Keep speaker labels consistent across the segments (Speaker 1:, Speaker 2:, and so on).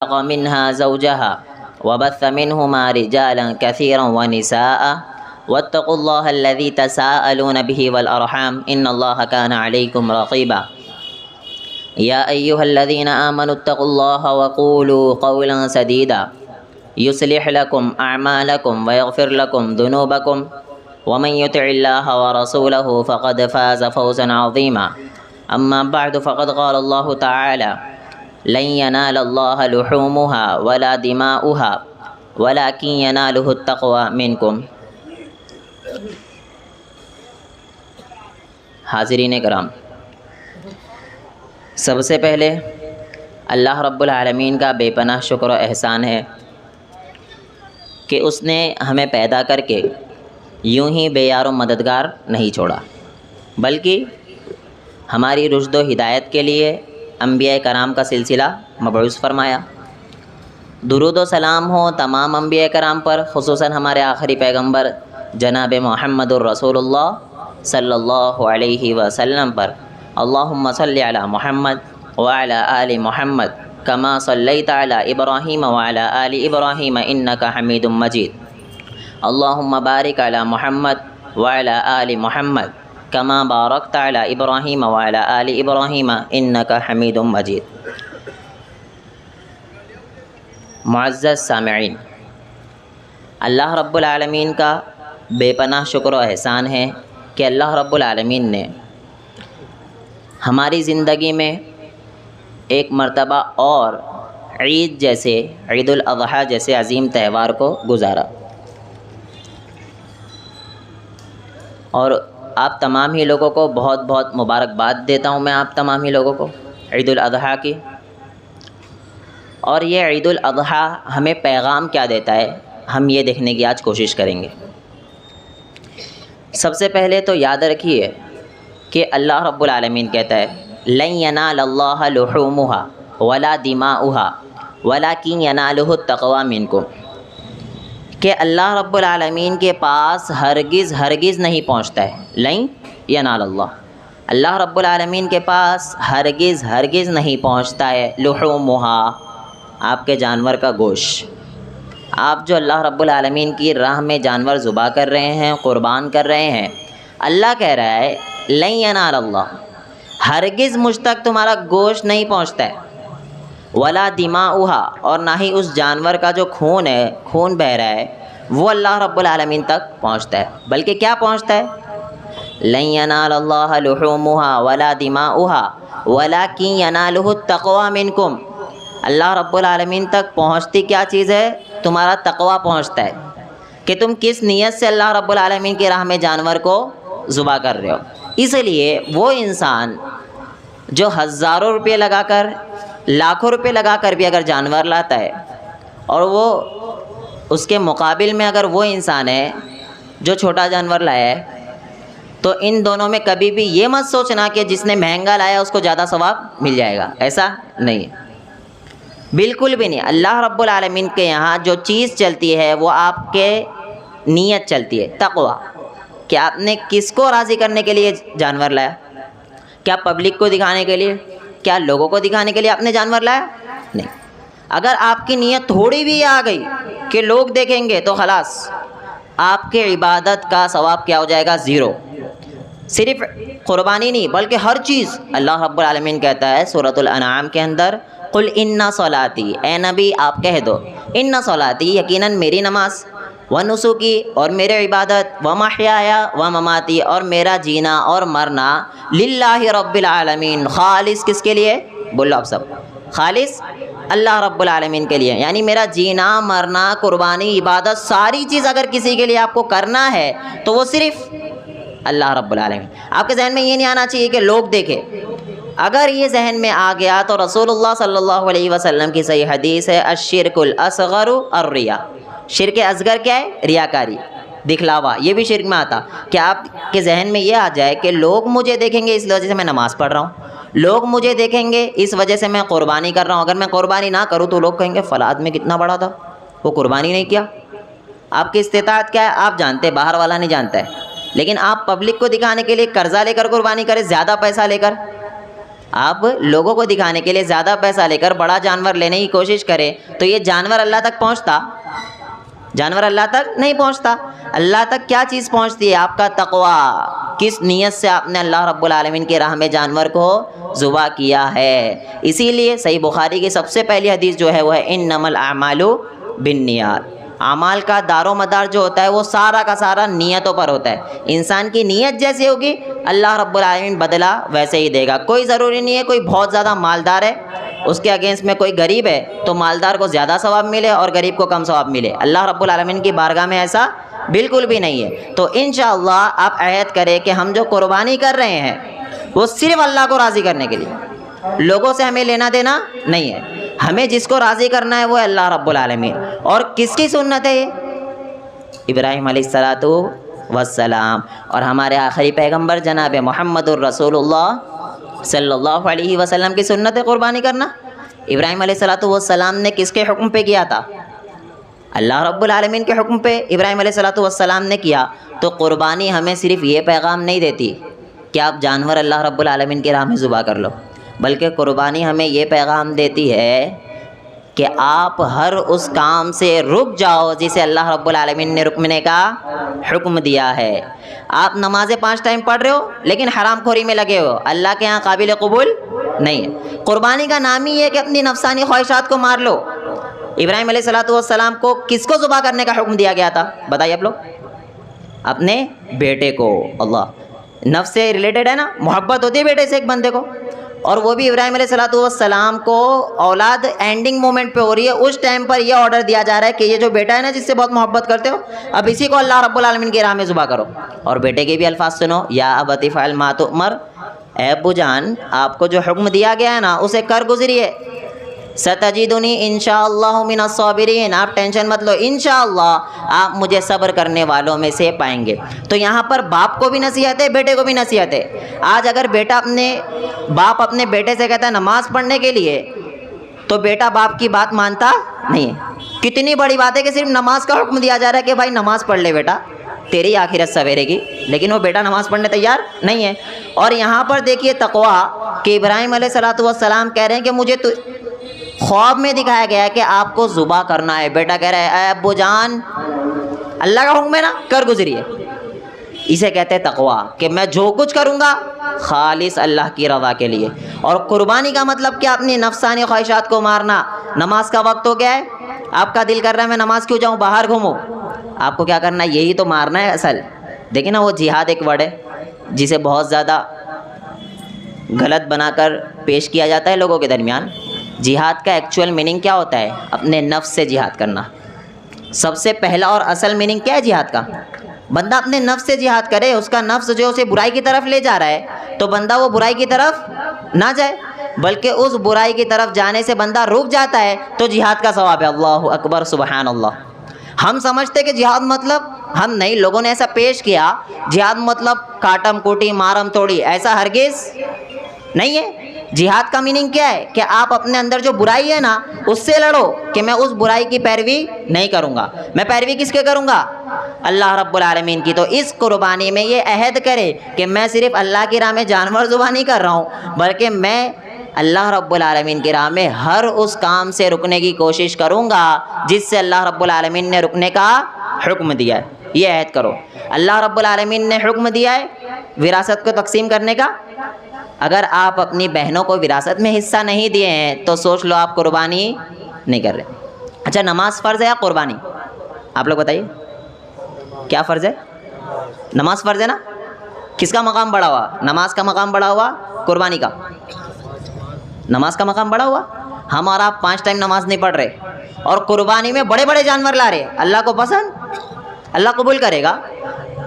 Speaker 1: خلق منها زوجها وبث منهما رجالا كثيرا ونساء واتقوا الله الذي تساءلون به والأرحام إن الله كان عليكم رقيبا يا أيها الذين آمنوا اتقوا الله وقولوا قولا سديدا يصلح لكم أعمالكم ويغفر لكم ذنوبكم ومن يطع الله ورسوله فقد فاز فوزا عظيما أما بعد فقد قال الله تعالى لن ينال الله لحومها ولا دماؤها ولكن يناله التقوى منكم۔ حاضرین کرام، سب سے پہلے اللہ رب العالمین کا بے پناہ شکر و احسان ہے کہ اس نے ہمیں پیدا کر کے یوں ہی بے یار و مددگار نہیں چھوڑا، بلکہ ہماری رشد و ہدایت کے لیے انبیاء کرام کا سلسلہ مبعوث فرمایا۔ درود و سلام ہو تمام انبیاء کرام پر، خصوصاً ہمارے آخری پیغمبر جناب محمد الرسول اللہ صلی اللہ علیہ وسلم پر۔ اللہم صلی علی محمد وعلی آل محمد کما صلیت علی ابراہیم وعلی آل ابراہیم انک حمید مجید۔ اللہم بارک علی محمد وعلی آل محمد کما بارکت علی ابراہیم وعلی آل ابراہیم انک حمید مجید۔ معزز سامعین، اللہ رب العالمین کا بے پناہ شکر و احسان ہے کہ اللہ رب العالمین نے ہماری زندگی میں ایک مرتبہ اور عید جیسے، عید الاضحیٰ جیسے عظیم تہوار کو گزارا، اور آپ تمام ہی لوگوں کو بہت بہت مبارکباد دیتا ہوں میں آپ تمام ہی لوگوں کو عید الاضحیٰ کی۔ اور یہ عید الاضحیٰ ہمیں پیغام کیا دیتا ہے، ہم یہ دیکھنے کی آج کوشش کریں گے۔ سب سے پہلے تو یاد رکھیے کہ اللہ رب العالمین کہتا ہے لن ینال اللہ لحومها ولا دماؤها ولکن ینالہ التقوی منکم، کہ اللہ رب العالمین کے پاس ہرگز ہرگز نہیں پہنچتا ہے، لن ینال اللہ، اللہ رب العالمین کے پاس ہرگز ہرگز نہیں پہنچتا ہے لحومها، آپ کے جانور کا گوشت۔ آپ جو اللہ رب العالمین کی راہ میں جانور ذبح کر رہے ہیں، قربان کر رہے ہیں، اللہ کہہ رہا ہے لن ینال اللہ، ہرگز مجھ تک تمہارا گوشت نہیں پہنچتا ہے، ولا دماؤها، اور نہ ہی اس جانور کا جو خون ہے، خون بہہ رہا ہے، وہ اللہ رب العالمین تک پہنچتا ہے، بلکہ کیا پہنچتا ہے؟ لن ینال اللہ لحومها ولا دماؤها ولکن ینالہ التقوی منکم، اللہ رب العالمین تک پہنچتی کیا چیز ہے؟ تمہارا تقوی پہنچتا ہے کہ تم کس نیت سے اللہ رب العالمین کی راہ میں جانور کو ذبح کر رہے ہو۔ اس لیے وہ انسان جو ہزاروں روپے لگا کر، لاکھوں روپے لگا کر بھی اگر جانور لاتا ہے، اور وہ اس کے مقابل میں اگر وہ انسان ہے جو چھوٹا جانور لایا ہے، تو ان دونوں میں کبھی بھی یہ مت سوچنا کہ جس نے مہنگا لایا اس کو زیادہ ثواب مل جائے گا، ایسا نہیں ہے، بالکل بھی نہیں۔ اللہ رب العالمین کے یہاں جو چیز چلتی ہے وہ آپ کے نیت چلتی ہے، تقوی، کہ آپ نے کس کو راضی کرنے کے لیے جانور لایا؟ کیا پبلک کو دکھانے کے لیے؟ کیا لوگوں کو دکھانے کے لیے آپ نے جانور لایا؟ نہیں۔ اگر آپ کی نیت تھوڑی بھی آ گئی کہ لوگ دیکھیں گے تو خلاص آپ کے عبادت کا ثواب کیا ہو جائے گا؟ زیرو۔ صرف قربانی نہیں بلکہ ہر چیز، اللہ رب العالمین کہتا ہے سورۃ الانعام کے اندر قل ان صلاتی، اے نبی آپ کہہ دو ان صلاتی، یقیناً میری نماز، ونسکی، اور میرے عبادت، ومحیایا ومماتی، اور میرا جینا اور مرنا، للہ رب العالمین، خالص کس کے لیے؟ بولو آپ سب، خالص اللہ رب العالمین کے لیے، یعنی میرا جینا، مرنا، قربانی، عبادت، ساری چیز اگر کسی کے لیے آپ کو کرنا ہے تو وہ صرف اللہ رب العالمین۔ آپ کے ذہن میں یہ نہیں آنا چاہیے کہ لوگ دیکھیں، اگر یہ ذہن میں آ گیا تو رسول اللہ صلی اللہ علیہ وسلم کی صحیح حدیث ہے الشرک الاصغر الریا، شرک اصغر کیا ہے؟ ریاکاری، دکھلاوا، یہ بھی شرک میں آتا کہ آپ کے ذہن میں یہ آ جائے کہ لوگ مجھے دیکھیں گے اس وجہ سے میں نماز پڑھ رہا ہوں، لوگ مجھے دیکھیں گے اس وجہ سے میں قربانی کر رہا ہوں، اگر میں قربانی نہ کروں تو لوگ کہیں گے فلاں آدمی کتنا بڑا تھا، وہ قربانی نہیں کیا۔ آپ کی استطاعت کیا ہے آپ جانتے، باہر والا نہیں جانتا ہے، لیکن آپ پبلک کو دکھانے کے لیے قرضہ لے کر قربانی کریں، زیادہ پیسہ لے کر، آپ لوگوں کو دکھانے کے لیے زیادہ پیسہ لے کر بڑا جانور لینے کی کوشش کریں تو یہ جانور اللہ تک پہنچتا؟ جانور اللہ تک نہیں پہنچتا۔ اللہ تک کیا چیز پہنچتی ہے؟ آپ کا تقویٰ، کس نیت سے آپ نے اللہ رب العالمین کی راہ میں جانور کو ذبح کیا ہے۔ اسی لیے صحیح بخاری کی سب سے پہلی حدیث جو ہے وہ ہے انما الاعمال بالنیات۔ اعمال کا دار و مدار جو ہوتا ہے وہ سارا کا سارا نیتوں پر ہوتا ہے۔ انسان کی نیت جیسی ہوگی اللہ رب العالمین بدلہ ویسے ہی دے گا۔ کوئی ضروری نہیں ہے کوئی بہت زیادہ مالدار ہے اس کے اگینسٹ میں کوئی غریب ہے تو مالدار کو زیادہ ثواب ملے اور غریب کو کم ثواب ملے۔ اللہ رب العالمین کی بارگاہ میں ایسا بالکل بھی نہیں ہے۔ تو انشاءاللہ آپ عہد کریں کہ ہم جو قربانی کر رہے ہیں وہ صرف اللہ کو راضی کرنے کے لیے، لوگوں سے ہمیں لینا دینا نہیں ہے۔ ہمیں جس کو راضی کرنا ہے وہ ہے اللہ رب العالمین۔ اور کس کی سنت ہے یہ؟ ابراہیم علیہ السلام اور ہمارے آخری پیغمبر جناب محمد الرسول اللہ صلی اللہ علیہ وسلم کی سنت ہے قربانی کرنا۔ ابراہیم علیہ السلام نے کس کے حکم پہ کیا تھا؟ اللہ رب العالمین کے حکم پہ ابراہیم علیہ السلام نے کیا۔ تو قربانی ہمیں صرف یہ پیغام نہیں دیتی کہ آپ جانور اللہ رب العالمین کی راہ میں ذبح کر لو، بلکہ قربانی ہمیں یہ پیغام دیتی ہے کہ آپ ہر اس کام سے رک جاؤ جسے اللہ رب العالمین نے رکنے کا حکم دیا ہے۔ آپ نمازیں 5 ٹائم پڑھ رہے ہو لیکن حرام خوری میں لگے ہو، اللہ کے ہاں قابل قبول نہیں ہے۔ قربانی کا نام ہی ہے کہ اپنی نفسانی خواہشات کو مار لو۔ ابراہیم علیہ السلام کو کس کو ذبح کرنے کا حکم دیا گیا تھا بتائیے آپ لوگ؟ اپنے بیٹے کو۔ اللہ نفس سے ریلیٹڈ ہے نا، محبت ہوتی ہے بیٹے سے ایک بندے کو، اور وہ بھی ابراہیم علیہ السلام کو اولاد اینڈنگ مومنٹ پہ ہو رہی ہے، اس ٹائم پر یہ آرڈر دیا جا رہا ہے کہ یہ جو بیٹا ہے نا جس سے بہت محبت کرتے ہو اب اسی کو اللہ رب العالمین کی راہ میں ذبح کرو۔ اور بیٹے کے بھی الفاظ سنو، یا ابت افعل ما تؤمر، اے ابو جان آپ کو جو حکم دیا گیا ہے نا اسے کر گزریے۔ ستجدنی انشاءاللہ من الصابرین، آپ ٹینشن مت لو، انشاءاللہ آپ مجھے صبر کرنے والوں میں سے پائیں گے۔ تو یہاں پر باپ کو بھی نصیحت ہے، بیٹے کو بھی نصیحت ہے۔ آج اگر باپ اپنے بیٹے سے کہتا ہے نماز پڑھنے کے لیے تو بیٹا باپ کی بات مانتا نہیں ہے۔ کتنی بڑی بات ہے کہ صرف نماز کا حکم دیا جا رہا ہے کہ بھائی نماز پڑھ لے بیٹا تیری آخرت سویرے گی، لیکن وہ بیٹا نماز پڑھنے تیار نہیں ہے۔ اور یہاں پر دیکھیے تقویٰ کہ ابراہیم علیہ السلام کہہ رہے ہیں کہ مجھے تو خواب میں دکھایا گیا ہے کہ آپ کو ذبح کرنا ہے۔ بیٹا کہہ رہا ہے اے ابو جان اللہ کا حکم ہے نا کر گزریے۔ اسے کہتے ہیں تقویٰ کہ میں جو کچھ کروں گا خالص اللہ کی رضا کے لیے۔ اور قربانی کا مطلب کیا؟ اپنی نفسانی خواہشات کو مارنا۔ نماز کا وقت ہو گیا ہے، آپ کا دل کر رہا ہے میں نماز کیوں جاؤں، باہر گھوموں، آپ کو کیا کرنا ہے؟ یہی تو مارنا ہے اصل۔ دیکھیں نا وہ جہاد ایک ورڈ ہے جسے بہت زیادہ غلط بنا کر پیش کیا جاتا ہے لوگوں کے درمیان۔ جہاد کا ایکچوئل میننگ کیا ہوتا ہے؟ اپنے نفس سے جہاد کرنا۔ سب سے پہلا اور اصل میننگ کیا ہے جہاد کا؟ بندہ اپنے نفس سے جہاد کرے۔ اس کا نفس جو اسے برائی کی طرف لے جا رہا ہے تو بندہ وہ برائی کی طرف نہ جائے، بلکہ اس برائی کی طرف جانے سے بندہ رک جاتا ہے تو جہاد کا ثواب ہے۔ اللہ اکبر سبحان اللہ۔ ہم سمجھتے کہ جہاد مطلب ہم نہیں، لوگوں نے ایسا پیش کیا جہاد مطلب کاٹم کوٹی مارم توڑی، ایسا ہرگز نہیں ہے۔ جہاد کا میننگ کیا ہے؟ کہ آپ اپنے اندر جو برائی ہے نا اس سے لڑو کہ میں اس برائی کی پیروی نہیں کروں گا۔ میں پیروی کس کے کروں گا؟ اللہ رب العالمین کی۔ تو اس قربانی میں یہ عہد کرے کہ میں صرف اللہ کی راہ میں جانور ذبح نہیں کر رہا ہوں بلکہ میں اللہ رب العالمین کی راہ میں ہر اس کام سے رکنے کی کوشش کروں گا جس سے اللہ رب العالمین نے رکنے کا حکم دیا ہے۔ یہ عہد کرو۔ اللہ رب العالمین نے حکم دیا ہے وراثت کو تقسیم کرنے کا۔ اگر آپ اپنی بہنوں کو وراثت میں حصہ نہیں دیے ہیں تو سوچ لو آپ قربانی نہیں کر رہے۔ اچھا نماز فرض ہے یا قربانی؟ آپ لوگ بتائیے کیا فرض ہے؟ نماز فرض ہے نا؟ کس کا مقام بڑا ہوا؟ نماز کا مقام بڑا ہوا قربانی کا؟ نماز کا مقام بڑا ہوا۔ ہم اور آپ 5 ٹائم نماز نہیں پڑھ رہے اور قربانی میں بڑے بڑے جانور لا رہے، اللہ کو پسند، اللہ قبول کرے گا۔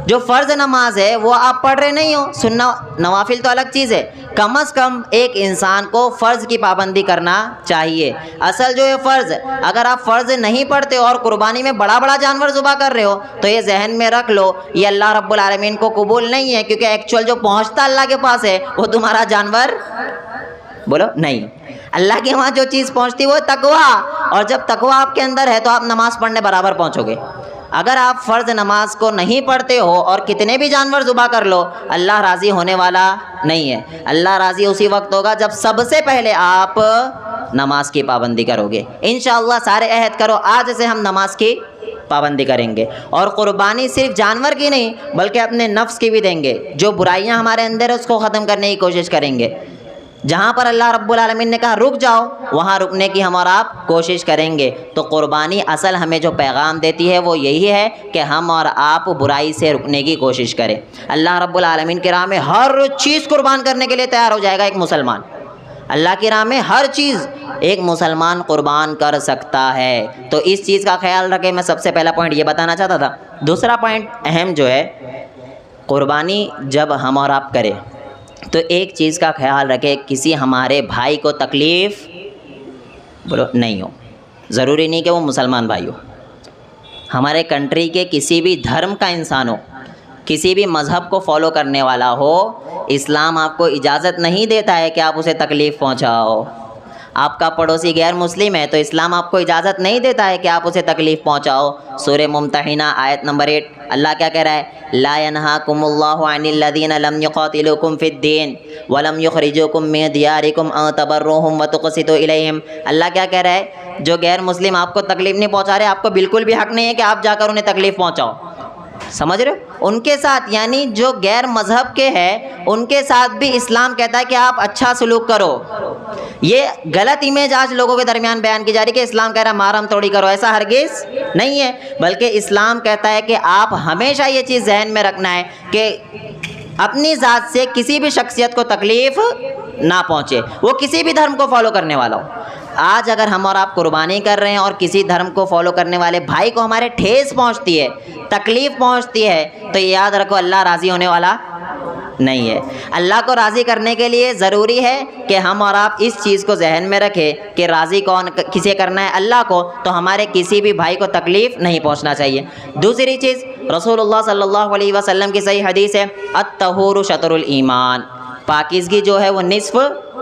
Speaker 1: جو فرض نماز ہے وہ آپ پڑھ رہے نہیں ہو، سننا نوافل تو الگ چیز ہے۔ کم از کم ایک انسان کو فرض کی پابندی کرنا چاہیے۔ اصل جو ہے فرض، اگر آپ فرض نہیں پڑھتے اور قربانی میں بڑا بڑا جانور ذبح کر رہے ہو تو یہ ذہن میں رکھ لو یہ اللہ رب العالمین کو قبول نہیں ہے، کیونکہ ایکچوئل جو پہنچتا اللہ کے پاس ہے وہ تمہارا جانور بولو نہیں۔ اللہ کے وہاں جو چیز پہنچتی وہ تقویٰ، اور جب تقویٰ آپ کے اندر ہے تو آپ نماز پڑھنے برابر پہنچو گے۔ اگر آپ فرض نماز کو نہیں پڑھتے ہو اور کتنے بھی جانور ذبح کر لو، اللہ راضی ہونے والا نہیں ہے۔ اللہ راضی اسی وقت ہوگا جب سب سے پہلے آپ نماز کی پابندی کرو گے۔ انشاءاللہ سارے عہد کرو آج سے ہم نماز کی پابندی کریں گے، اور قربانی صرف جانور کی نہیں بلکہ اپنے نفس کی بھی دیں گے۔ جو برائیاں ہمارے اندر ہے اس کو ختم کرنے کی کوشش کریں گے۔ جہاں پر اللہ رب العالمین نے کہا رک جاؤ، وہاں رکنے کی ہم اور آپ کوشش کریں گے۔ تو قربانی اصل ہمیں جو پیغام دیتی ہے وہ یہی ہے کہ ہم اور آپ برائی سے رکنے کی کوشش کریں۔ اللہ رب العالمین کی راہ میں ہر چیز قربان کرنے کے لیے تیار ہو جائے گا ایک مسلمان۔ اللہ کی راہ میں ہر چیز ایک مسلمان قربان کر سکتا ہے۔ تو اس چیز کا خیال رکھیں۔ میں سب سے پہلا پوائنٹ یہ بتانا چاہتا تھا۔ دوسرا پوائنٹ اہم جو ہے، قربانی جب ہم اور آپ کریں تو ایک چیز کا خیال رکھے، کسی ہمارے بھائی کو تکلیف نہیں ہو۔ ضروری نہیں کہ وہ مسلمان بھائی ہو، ہمارے کنٹری کے کسی بھی دھرم کا انسان ہو، کسی بھی مذہب کو فالو کرنے والا ہو، اسلام آپ کو اجازت نہیں دیتا ہے کہ آپ اسے تکلیف پہنچاؤ۔ آپ کا پڑوسی غیر مسلم ہے تو اسلام آپ کو اجازت نہیں دیتا ہے کہ آپ اسے تکلیف پہنچاؤ۔ سورہ ممتحنہ آیت نمبر 8 اللہ کیا کہہ رہا ہے؟ لا ينهاكم الله عن الذين لم يقاتلوكم في الدين ولم يخرجوكم من دياركم ان تبروهم وتقسطوا اليهم۔ اللہ کیا کہہ رہا ہے؟ جو غیر مسلم آپ کو تکلیف نہیں پہنچا رہے، آپ کو بالکل بھی حق نہیں ہے کہ آپ جا کر انہیں تکلیف پہنچاؤ۔ سمجھ رہے ہو؟ ان کے ساتھ، یعنی جو غیر مذہب کے ہیں ان کے ساتھ بھی اسلام کہتا ہے کہ آپ اچھا سلوک کرو۔ یہ غلط امیج آج لوگوں کے درمیان بیان کی جا رہی ہے کہ اسلام کہہ رہا ہے مارم توڑی کرو، ایسا ہرگز نہیں ہے، بلکہ اسلام کہتا ہے کہ آپ ہمیشہ یہ چیز ذہن میں رکھنا ہے کہ اپنی ذات سے کسی بھی شخصیت کو تکلیف نہ پہنچے، وہ کسی بھی دھرم کو فالو کرنے والا ہو۔ آج اگر ہم اور آپ قربانی کر رہے ہیں اور کسی دھرم کو فالو کرنے والے بھائی کو ہمارے ٹھیس پہنچتی ہے، تکلیف پہنچتی ہے، تو یہ یاد رکھو اللہ راضی ہونے والا نہیں ہے۔ اللہ کو راضی کرنے کے لیے ضروری ہے کہ ہم اور آپ اس چیز کو ذہن میں رکھیں کہ راضی کون کسے کرنا ہے؟ اللہ کو۔ تو ہمارے کسی بھی بھائی کو تکلیف نہیں پہنچنا چاہیے۔ دوسری چیز، رسول اللہ صلی اللہ علیہ وسلم کی صحیح حدیث ہے، الطہور شطر الایمان، پاکیزگی جو ہے وہ نصف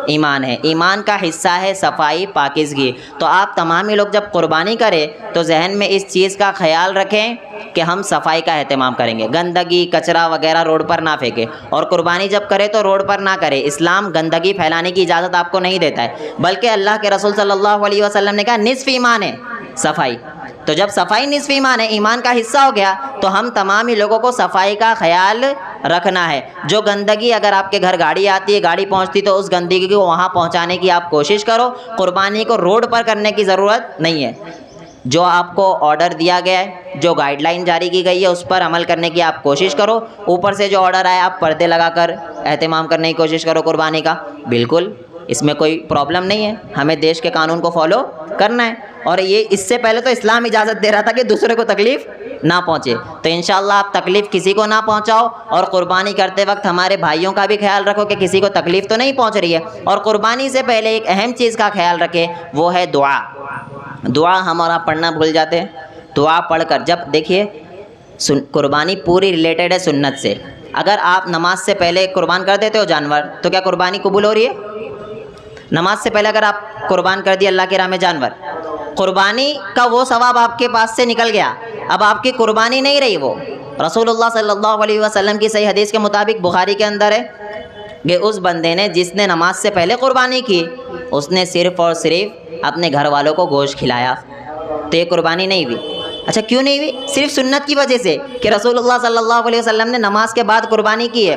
Speaker 1: ایمان ہے۔ ایمان کا حصہ ہے صفائی، پاکیزگی۔ تو آپ تمام ہی لوگ جب قربانی کریں تو ذہن میں اس چیز کا خیال رکھیں کہ ہم صفائی کا اہتمام کریں گے، گندگی کچرا وغیرہ روڈ پر نہ پھینکیں، اور قربانی جب کرے تو روڈ پر نہ کرے۔ اسلام گندگی پھیلانے کی اجازت آپ کو نہیں دیتا ہے، بلکہ اللہ کے رسول صلی اللہ علیہ وسلم نے کہا نصف ایمان ہے صفائی۔ تو جب صفائی نصف ایمان ہے، ایمان کا حصہ ہو گیا، تو ہم تمام ہی لوگوں کو صفائی کا خیال رکھنا ہے۔ جو گندگی، اگر آپ کے گھر گاڑی آتی ہے، گاڑی پہنچتی تو اس گندگی کو وہاں پہنچانے کی آپ کوشش کرو۔ قربانی کو روڈ پر کرنے کی ضرورت نہیں ہے۔ جو آپ کو آرڈر دیا گیا ہے، جو گائیڈ لائن جاری کی گئی ہے، اس پر عمل کرنے کی آپ کوشش کرو۔ اوپر سے جو آرڈر آئے آپ پردے لگا کر اہتمام کرنے کی کوشش کرو قربانی کا، بالکل اس میں کوئی پرابلم نہیں ہے۔ ہمیں دیش کے قانون کو فالو کرنا ہے، اور یہ اس سے پہلے تو اسلام اجازت دے رہا تھا کہ دوسرے کو تکلیف نہ پہنچے۔ تو انشاءاللہ آپ تکلیف کسی کو نہ پہنچاؤ، اور قربانی کرتے وقت ہمارے بھائیوں کا بھی خیال رکھو کہ کسی کو تکلیف تو نہیں پہنچ رہی ہے۔ اور قربانی سے پہلے ایک اہم چیز کا خیال رکھے، وہ ہے دعا۔ دعا ہم اور آپ پڑھنا بھول جاتے ہیں۔ دعا پڑھ کر، جب دیکھیے قربانی پوری ریلیٹڈ ہے سنت سے۔ اگر آپ نماز سے پہلے قربان کر دیتے ہو جانور تو کیا قربانی قبول ہو رہی ہے؟ نماز سے پہلے اگر آپ قربان کر دی اللہ کی راہ میں جانور، قربانی کا وہ ثواب آپ کے پاس سے نکل گیا، اب آپ کی قربانی نہیں رہی وہ۔ رسول اللہ صلی اللہ علیہ وسلم کی صحیح حدیث کے مطابق بخاری کے اندر ہے کہ اس بندے نے جس نے نماز سے پہلے قربانی کی، اس نے صرف اور صرف اپنے گھر والوں کو گوشت کھلایا، تو یہ قربانی نہیں ہوئی۔ اچھا کیوں نہیں ہوئی؟ صرف سنت کی وجہ سے کہ رسول اللہ صلی اللہ علیہ وسلم نے نماز کے بعد قربانی کی ہے۔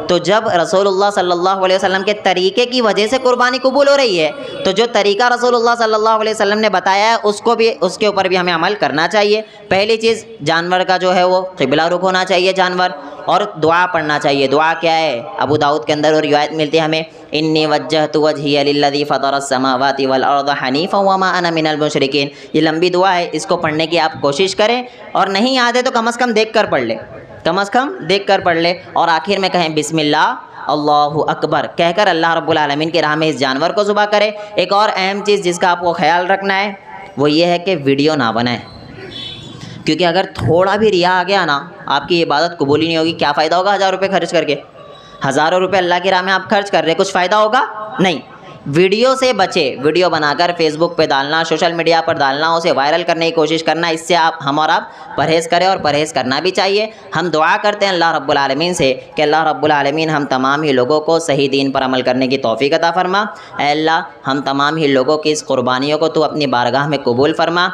Speaker 1: تو جب رسول اللہ صلی اللہ علیہ وسلم کے طریقے کی وجہ سے قربانی قبول ہو رہی ہے، تو جو طریقہ رسول اللہ صلی اللہ علیہ وسلم نے بتایا ہے اس کے اوپر بھی ہمیں عمل کرنا چاہیے۔ پہلی چیز، جانور کا جو ہے وہ قبلہ رخ ہونا چاہیے جانور، اور دعا پڑھنا چاہیے۔ دعا کیا ہے؟ ابو داؤد کے اندر اور روایت ملتی ہے ہمیں، انی وجہت وجہی للذی فطر السماوات والارض حنیفا وما انا من المشرکین۔ یہ لمبی دعا ہے، اس کو پڑھنے کی آپ کوشش کریں، اور نہیں یاد ہے تو کم از کم دیکھ کر پڑھ لیں، کم از کم دیکھ کر پڑھ لیں، اور آخر میں کہیں بسم اللہ اللہ اکبر کہہ کر اللہ رب العالمین کی راہ میں اس جانور کو ذبح کرے۔ ایک اور اہم چیز جس کا آپ کو خیال رکھنا ہے وہ یہ ہے کہ ویڈیو نہ بنائیں، کیونکہ اگر تھوڑا بھی ریا آ گیا نا، آپ کی عبادت قبول ہی نہیں ہوگی۔ کیا فائدہ ہوگا 1000 روپے خرچ کر کے؟ ہزاروں روپے اللہ کی راہ میں آپ خرچ کر رہے، کچھ فائدہ ہوگا؟ نہیں۔ ویڈیو سے بچے، ویڈیو بنا کر فیس بک پہ ڈالنا، سوشل میڈیا پر ڈالنا، اسے وائرل کرنے کی کوشش کرنا، اس سے ہم اور آپ پرہیز کریں، اور پرہیز کرنا بھی چاہیے۔ ہم دعا کرتے ہیں اللہ رب العالمین سے کہ اللہ رب العالمین ہم تمام ہی لوگوں کو صحیح دین پر عمل کرنے کی توفیق عطا فرما۔ اے اللہ ہم تمام ہی لوگوں کی اس قربانیوں کو تو اپنی بارگاہ میں قبول فرما۔